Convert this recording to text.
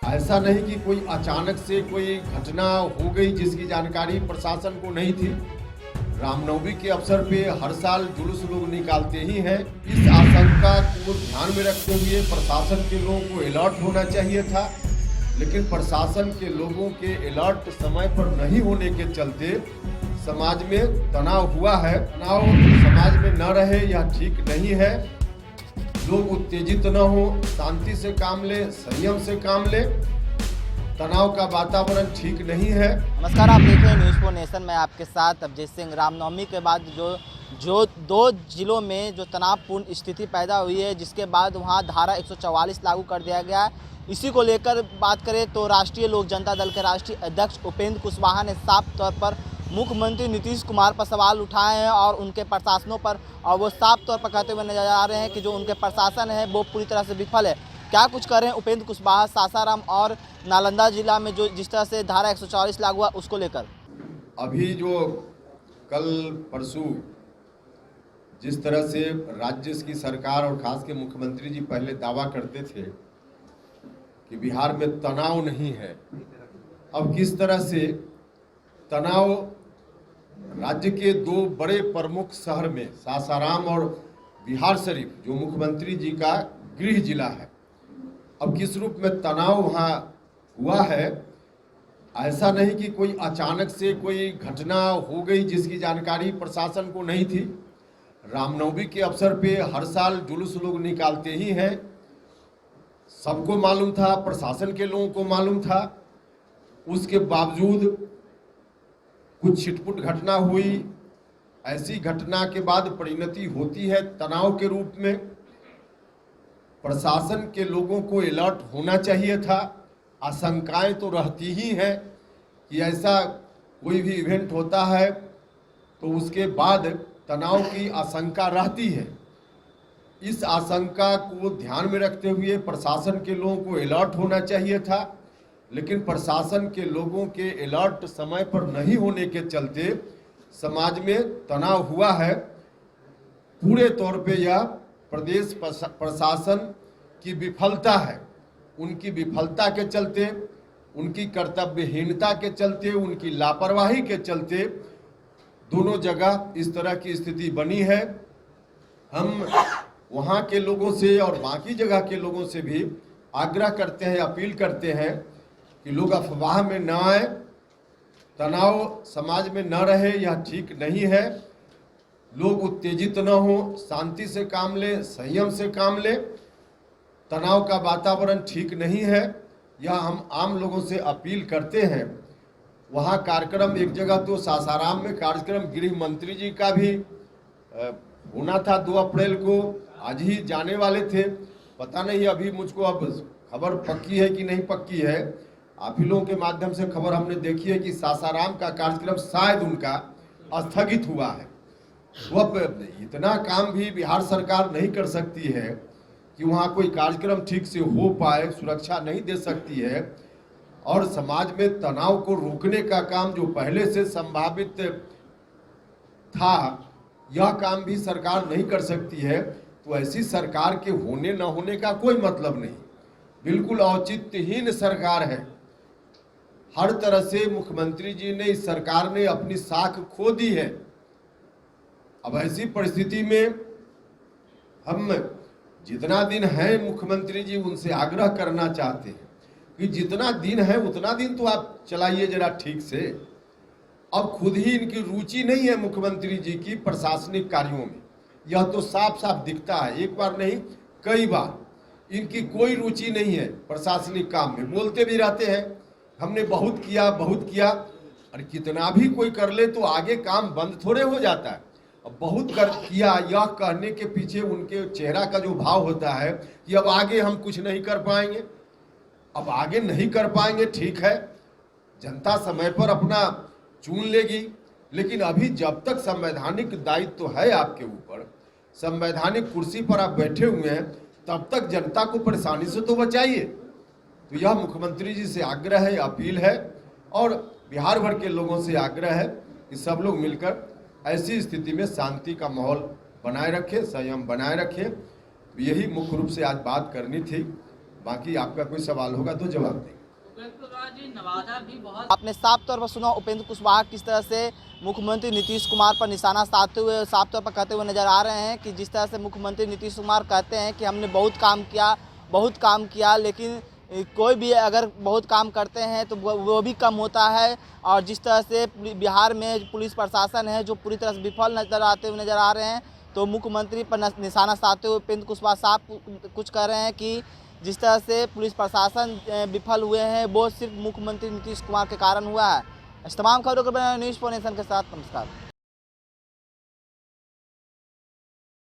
ऐसा नहीं कि कोई अचानक से कोई घटना हो गई जिसकी जानकारी प्रशासन को नहीं थी। रामनवमी के अवसर पे हर साल जुलूस लोग निकालते ही हैं। इस आशंका को ध्यान में रखते हुए प्रशासन के लोगों को अलर्ट होना चाहिए था, लेकिन प्रशासन के लोगों के अलर्ट समय पर नहीं होने के चलते समाज में तनाव हुआ है। तनाव समाज में न रहे यह ठीक नहीं है। लोग उत्तेजित न हो, शांति से काम ले, संयम से काम ले। तनाव का वातावरण ठीक नहीं है। नमस्कार, आप देख रहे हैं न्यूज़ फॉर नेशन में आपके साथ अभिजीत सिंह। रामनवमी के बाद जो दो जिलों में जो तनावपूर्ण स्थिति पैदा हुई है, जिसके बाद वहां धारा 144 लागू कर दिया गया है, इसी को लेकर बात करें तो राष्ट्रीय लोक जनता दल के राष्ट्रीय अध्यक्ष उपेंद्र कुशवाहा ने साफ तौर पर मुख्यमंत्री नीतीश कुमार पर सवाल उठाए हैं और उनके प्रशासनों पर, और वो साफ तौर पर कहते हुए नजर आ रहे हैं कि जो उनके प्रशासन है वो पूरी तरह से विफल है। क्या कुछ कर रहे हैं उपेंद्र कुशवाहा सासाराम और नालंदा जिला में जो जिस तरह से धारा 144 लागू हुआ उसको लेकर? अभी जो कल परसों जिस तरह से राज्य की सरकार और खास के मुख्यमंत्री जी पहले दावा करते थे कि बिहार में तनाव नहीं है, अब किस तरह से तनाव राज्य के दो बड़े प्रमुख शहर में सासाराम और बिहार शरीफ जो मुख्यमंत्री जी का गृह जिला है, अब किस रूप में तनाव वहाँ हुआ है। ऐसा नहीं कि कोई अचानक से कोई घटना हो गई जिसकी जानकारी प्रशासन को नहीं थी। रामनवमी के अवसर पे हर साल जुलूस लोग निकालते ही हैं। सबको मालूम था, प्रशासन के लोगों को मालूम था। उसके बावजूद कुछ छिटपुट घटना हुई। ऐसी घटना के बाद परिणति होती है तनाव के रूप में। प्रशासन के लोगों को अलर्ट होना चाहिए था। आशंकाएं तो रहती ही हैं कि ऐसा कोई भी इवेंट होता है तो उसके बाद तनाव की आशंका रहती है। इस आशंका को ध्यान में रखते हुए प्रशासन के लोगों को अलर्ट होना चाहिए था, लेकिन प्रशासन के लोगों के अलर्ट समय पर नहीं होने के चलते समाज में तनाव हुआ है। पूरे तौर पे यह प्रदेश प्रशासन की विफलता है। उनकी विफलता के चलते, उनकी कर्तव्यहीनता के चलते, उनकी लापरवाही के चलते दोनों जगह इस तरह की स्थिति बनी है। हम वहाँ के लोगों से और बाकी जगह के लोगों से भी आग्रह करते हैं, अपील करते हैं कि लोग अफवाह में न आए, तनाव समाज में न रहे, यह ठीक नहीं है। लोग उत्तेजित न हो, शांति से काम ले, संयम से काम ले। तनाव का वातावरण ठीक नहीं है, यह हम आम लोगों से अपील करते हैं। वहाँ कार्यक्रम एक जगह तो सासाराम में कार्यक्रम गृह मंत्री जी का भी होना था 2 अप्रैल को, आज ही जाने वाले थे। पता नहीं अभी मुझको अब खबर पक्की है कि नहीं पक्की है। आप ही लोगों के माध्यम से खबर हमने देखी है कि सासाराम का कार्यक्रम शायद उनका स्थगित हुआ है। वह इतना काम भी बिहार सरकार नहीं कर सकती है कि वहाँ कोई कार्यक्रम ठीक से हो पाए, सुरक्षा नहीं दे सकती है, और समाज में तनाव को रोकने का काम जो पहले से संभावित था यह काम भी सरकार नहीं कर सकती है। तो ऐसी सरकार के होने न होने का कोई मतलब नहीं, बिल्कुल औचित्यहीन सरकार है। हर तरह से मुख्यमंत्री जी ने, इस सरकार ने अपनी साख खो दी है। अब ऐसी परिस्थिति में हम जितना दिन है मुख्यमंत्री जी उनसे आग्रह करना चाहते हैं कि जितना दिन है उतना दिन तो आप चलाइए जरा ठीक से। अब खुद ही इनकी रुचि नहीं है मुख्यमंत्री जी की प्रशासनिक कार्यों में, यह तो साफ साफ दिखता है। एक बार नहीं कई बार इनकी कोई रुचि नहीं है प्रशासनिक काम में। बोलते भी रहते हैं हमने बहुत किया बहुत किया, और कितना भी कोई कर ले तो आगे काम बंद थोड़े हो जाता है। अब बहुत कर किया यह कहने के पीछे उनके चेहरा का जो भाव होता है कि अब आगे हम कुछ नहीं कर पाएंगे। अब आगे नहीं कर पाएंगे, ठीक है, जनता समय पर अपना चुन लेगी, लेकिन अभी जब तक संवैधानिक दायित्व तो है आपके ऊपर, संवैधानिक कुर्सी पर आप बैठे हुए हैं, तब तक जनता को परेशानी से तो बचाइए। तो यह मुख्यमंत्री जी से आग्रह है, अपील है, और बिहार भर के लोगों से आग्रह है कि सब लोग मिलकर ऐसी स्थिति में शांति का माहौल बनाए रखें, संयम बनाए रखें। तो यही मुख्य रूप से आज बात करनी थी। बाकी आपका कोई सवाल होगा तो जवाब देंगे। उपेंद्र कुशवाहा जी नवादा भी बहुत आपने साफ तौर पर सुना उपेंद्र कुशवाहा किस तरह से मुख्यमंत्री नीतीश कुमार पर निशाना साधते हुए साफ तौर पर कहते हुए नजर आ रहे हैं कि जिस तरह से मुख्यमंत्री नीतीश कुमार कहते हैं कि हमने बहुत काम किया लेकिन कोई भी अगर बहुत काम करते हैं तो वो भी कम होता है। और जिस तरह से बिहार में पुलिस प्रशासन है जो पूरी तरह से विफल नजर आ रहे हैं, तो मुख्यमंत्री पर निशाना साधते हुए उपेंद्र कुशवाहा साहब कुछ कह रहे हैं कि जिस तरह से पुलिस प्रशासन विफल हुए हैं वो सिर्फ मुख्यमंत्री नीतीश कुमार के कारण हुआ है। इस तमाम खबरों को बनाए न्यूज़ 4 नेशन के साथ नमस्कार।